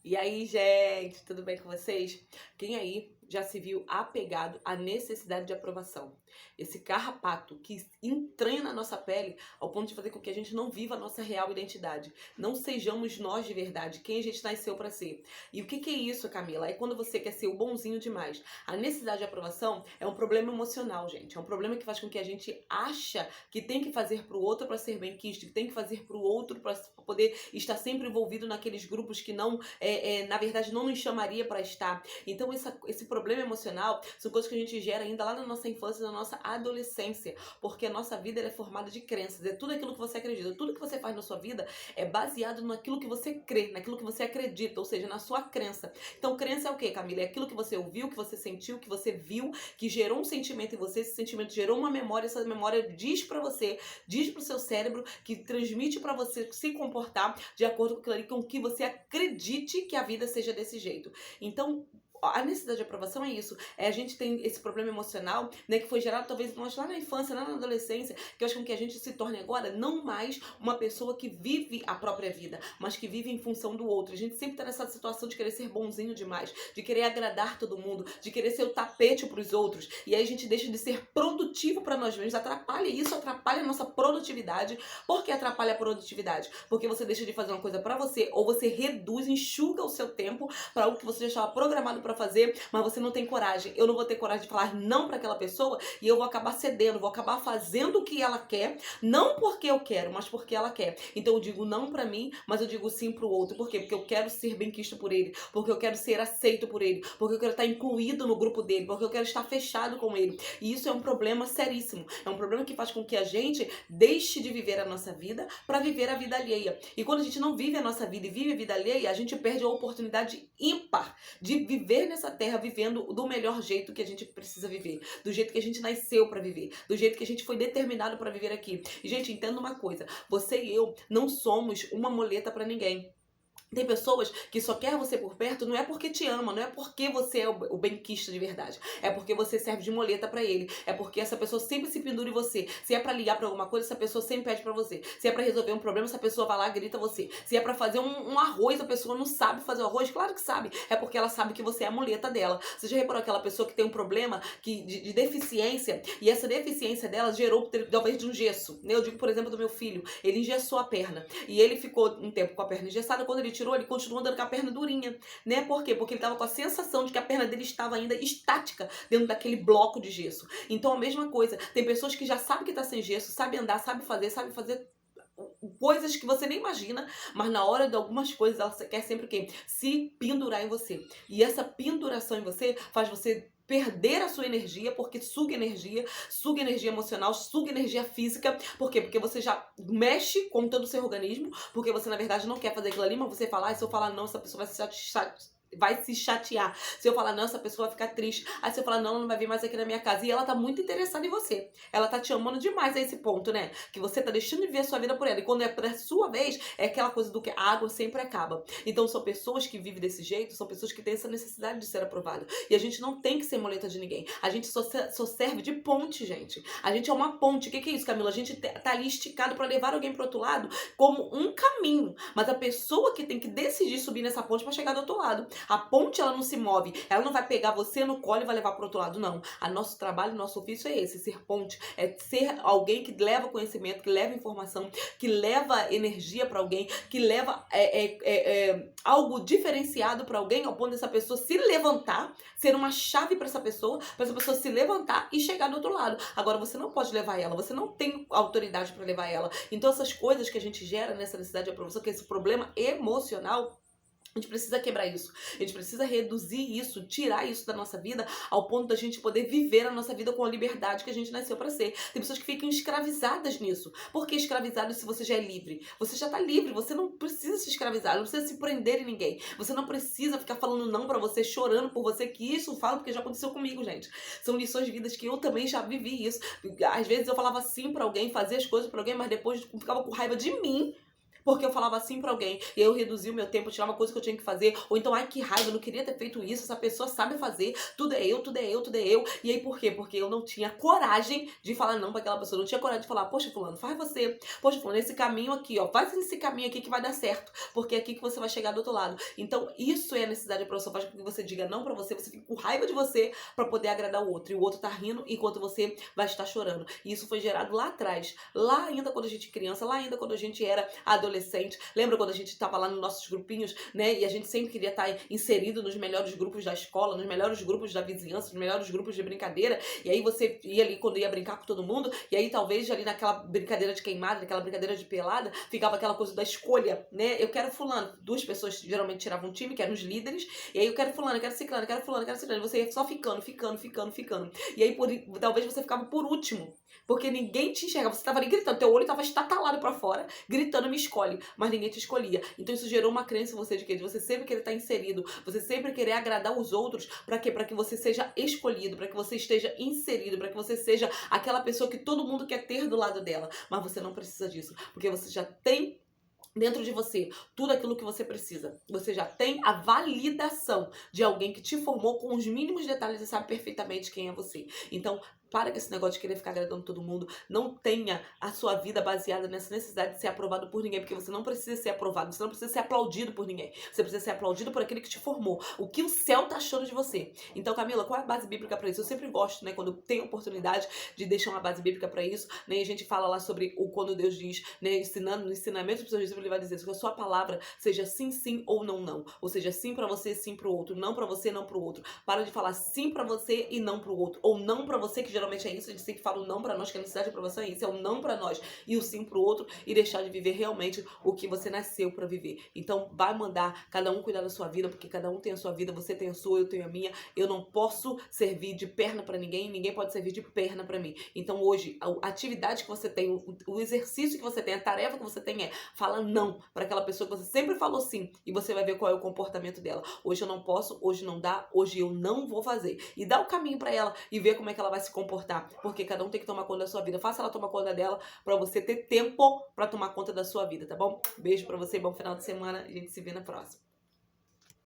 E aí, gente, tudo bem com vocês? Quem aí já se viu apegado à necessidade de aprovação? Esse carrapato que entranha na nossa pele ao ponto de fazer com que a gente não viva a nossa real identidade. Não sejamos nós de verdade, quem a gente nasceu para ser. E o que é isso, Camila? É quando você quer ser o bonzinho demais. A necessidade de aprovação é um problema emocional, gente. É um problema que faz com que a gente acha que tem que fazer para o outro para ser bem-quisto, que tem que fazer para o outro para poder estar sempre envolvido naqueles grupos que não na verdade, não nos chamaria para estar. Então, esse problema emocional são coisas que a gente gera ainda lá na nossa infância, na nossa adolescência, porque a nossa vida é formada de crenças, é tudo aquilo que você acredita, tudo que você faz na sua vida é baseado naquilo que você crê, naquilo que você acredita, ou seja, na sua crença. Então, crença é o quê, Camila? É aquilo que você ouviu, que você sentiu, que você viu, que gerou um sentimento em você, esse sentimento gerou uma memória, essa memória diz para você, diz para o seu cérebro, que transmite para você se comportar de acordo com aquilo ali, com que você acredite que a vida seja desse jeito. Então, a necessidade de aprovação é isso. A gente tem esse problema emocional, né, que foi gerado talvez nós lá na infância, lá na adolescência, que eu acho que a gente se torne agora não mais uma pessoa que vive a própria vida, mas que vive em função do outro. A gente sempre tá nessa situação de querer ser bonzinho demais, de querer agradar todo mundo, de querer ser o tapete para os outros. E aí a gente deixa de ser produtivo para nós mesmos. Atrapalha isso, atrapalha a nossa produtividade. Por que atrapalha a produtividade? Porque você deixa de fazer uma coisa para você, ou você reduz, enxuga o seu tempo para algo que você já estava programado para fazer, mas você não tem coragem. Eu não vou ter coragem de falar não para aquela pessoa e eu vou acabar cedendo, vou acabar fazendo o que ela quer, não porque eu quero, mas porque ela quer. Então eu digo não para mim, mas eu digo sim para o outro. Por quê? Porque eu quero ser bem-quisto por ele, porque eu quero ser aceito por ele, porque eu quero estar incluído no grupo dele, porque eu quero estar fechado com ele. E isso é um problema seríssimo. É um problema que faz com que a gente deixe de viver a nossa vida para viver a vida alheia. E quando a gente não vive a nossa vida e vive a vida alheia, a gente perde a oportunidade ímpar de viver nessa terra vivendo do melhor jeito que a gente precisa viver, do jeito que a gente nasceu para viver, do jeito que a gente foi determinado para viver aqui. E, gente, entenda uma coisa, você e eu não somos uma muleta para ninguém. Tem pessoas que só querem você por perto, não é porque te ama, não é porque você é o benquista de verdade. É porque você serve de muleta pra ele. É porque essa pessoa sempre se pendura em você. Se é pra ligar pra alguma coisa, essa pessoa sempre pede pra você. Se é pra resolver um problema, essa pessoa vai lá e grita você. Se é pra fazer um arroz, a pessoa não sabe fazer o arroz, claro que sabe. É porque ela sabe que você é a muleta dela. Você já reparou aquela pessoa que tem um problema de deficiência, e essa deficiência dela gerou talvez de um gesso, né? Eu digo, por exemplo, do meu filho. Ele engessou a perna. E ele ficou um tempo com a perna engessada. Quando ele tirou, ele continuou andando com a perna durinha, né? Por quê? Porque ele tava com a sensação de que a perna dele estava ainda estática dentro daquele bloco de gesso. Então a mesma coisa, tem pessoas que já sabem que tá sem gesso, sabem andar, sabem fazer coisas que você nem imagina, mas na hora de algumas coisas ela quer sempre o quê? Se pendurar em você. E essa penduração em você faz você perder a sua energia, porque suga energia emocional, suga energia física. Por quê? Porque você já mexe com todo o seu organismo, porque você na verdade não quer fazer aquilo ali, mas você fala, se eu falar não, essa pessoa vai se chatear. Se eu falar não, essa pessoa vai ficar triste. Aí se eu falar não, ela não vai vir mais aqui na minha casa. E ela tá muito interessada em você. Ela tá te amando demais a esse ponto, né? Que você tá deixando de viver a sua vida por ela. E quando é pra sua vez, é aquela coisa do que a água sempre acaba. Então são pessoas que vivem desse jeito, são pessoas que têm essa necessidade de ser aprovada. E a gente não tem que ser muleta de ninguém. A gente só serve de ponte, gente. A gente é uma ponte. O que é isso, Camila? A gente tá ali esticado pra levar alguém pro outro lado como um caminho. Mas a pessoa que tem que decidir subir nessa ponte pra chegar do outro lado. A ponte, ela não se move, ela não vai pegar você no colo e vai levar para o outro lado, não. O nosso trabalho, nosso ofício é esse, ser ponte, é ser alguém que leva conhecimento, que leva informação, que leva energia para alguém, que leva algo diferenciado para alguém, ao ponto dessa pessoa se levantar, ser uma chave para essa pessoa se levantar e chegar do outro lado. Agora, você não pode levar ela, você não tem autoridade para levar ela. Então, essas coisas que a gente gera nessa necessidade de aprovação, que é esse problema emocional, a gente precisa quebrar isso. A gente precisa reduzir isso, tirar isso da nossa vida ao ponto da gente poder viver a nossa vida com a liberdade que a gente nasceu para ser. Tem pessoas que ficam escravizadas nisso. Por que escravizado se você já é livre? Você já tá livre, você não precisa se escravizar, não precisa se prender em ninguém. Você não precisa ficar falando não para você, chorando por você, que isso falo porque já aconteceu comigo, gente. São lições de vidas que eu também já vivi isso. Às vezes eu falava sim para alguém, fazia as coisas para alguém, mas depois ficava com raiva de mim, porque eu falava assim pra alguém, e aí eu reduzia o meu tempo, tirava coisa que eu tinha que fazer, ou então, ai, que raiva, eu não queria ter feito isso, essa pessoa sabe fazer, tudo é eu, tudo é eu, tudo é eu. E aí por quê? Porque eu não tinha coragem de falar não pra aquela pessoa, eu não tinha coragem de falar, poxa, fulano, faz você, poxa, fulano, esse caminho aqui, ó, faz esse caminho aqui que vai dar certo, porque é aqui que você vai chegar do outro lado. Então, isso é a necessidade de aprovação, faz com que você diga não pra você fica com raiva de você pra poder agradar o outro, e o outro tá rindo enquanto você vai estar chorando. E isso foi gerado lá atrás, lá ainda quando a gente é criança, lá ainda quando a gente era adolescente. Lembra quando a gente estava lá nos nossos grupinhos, né? E a gente sempre queria estar inserido nos melhores grupos da escola, nos melhores grupos da vizinhança, nos melhores grupos de brincadeira. E aí você ia ali quando ia brincar com todo mundo, e aí talvez ali naquela brincadeira de queimada, naquela brincadeira de pelada, ficava aquela coisa da escolha, né? Eu quero fulano. Duas pessoas geralmente tiravam um time, que eram os líderes, e aí eu quero fulano, eu quero ciclano, eu quero fulano, eu quero ciclano. E você ia só ficando. E aí talvez você ficava por último, porque ninguém te enxergava. Você tava ali gritando, teu olho tava estatalado pra fora, gritando, me escolhe, mas ninguém te escolhia. Então isso gerou uma crença em você de que você sempre querer estar inserido, você sempre querer agradar os outros, pra quê? Pra que você seja escolhido, pra que você esteja inserido, pra que você seja aquela pessoa que todo mundo quer ter do lado dela. Mas você não precisa disso, porque você já tem dentro de você tudo aquilo que você precisa. Você já tem a validação de alguém que te formou com os mínimos detalhes e sabe perfeitamente quem é você. Então, para com esse negócio de querer ficar agradando todo mundo. Não tenha a sua vida baseada nessa necessidade de ser aprovado por ninguém, porque você não precisa ser aprovado, você não precisa ser aplaudido por ninguém. Você precisa ser aplaudido por aquele que te formou. O que o céu tá achando de você. Então, Camila, qual é a base bíblica para isso? Eu sempre gosto, né, quando tem oportunidade de deixar uma base bíblica para isso, né, e a gente fala lá sobre quando Deus diz, né, ensinando, no ensinamento dos seus discípulos, ele vai dizer que a sua palavra seja sim, sim ou não, não. Ou seja, sim para você, sim pro outro, não para você, não pro outro. Para de falar sim para você e não pro outro. Ou não para você, que geralmente é isso, a gente sempre fala o não pra nós, que a necessidade de aprovação é isso, é o não pra nós e o sim pro outro, e deixar de viver realmente o que você nasceu pra viver. Então vai mandar cada um cuidar da sua vida, porque cada um tem a sua vida, você tem a sua, eu tenho a minha. Eu não posso servir de perna pra ninguém, ninguém pode servir de perna pra mim. Então hoje, a atividade que você tem, o exercício que você tem, a tarefa que você tem é falar não pra aquela pessoa que você sempre falou sim, e você vai ver qual é o comportamento dela. Hoje eu não posso, hoje não dá, hoje eu não vou fazer. E dá o caminho pra ela e ver como é que ela vai se comportar, porque cada um tem que tomar conta da sua vida. Faça ela tomar conta dela pra você ter tempo pra tomar conta da sua vida, tá bom? Beijo pra você, bom final de semana, a gente se vê na próxima.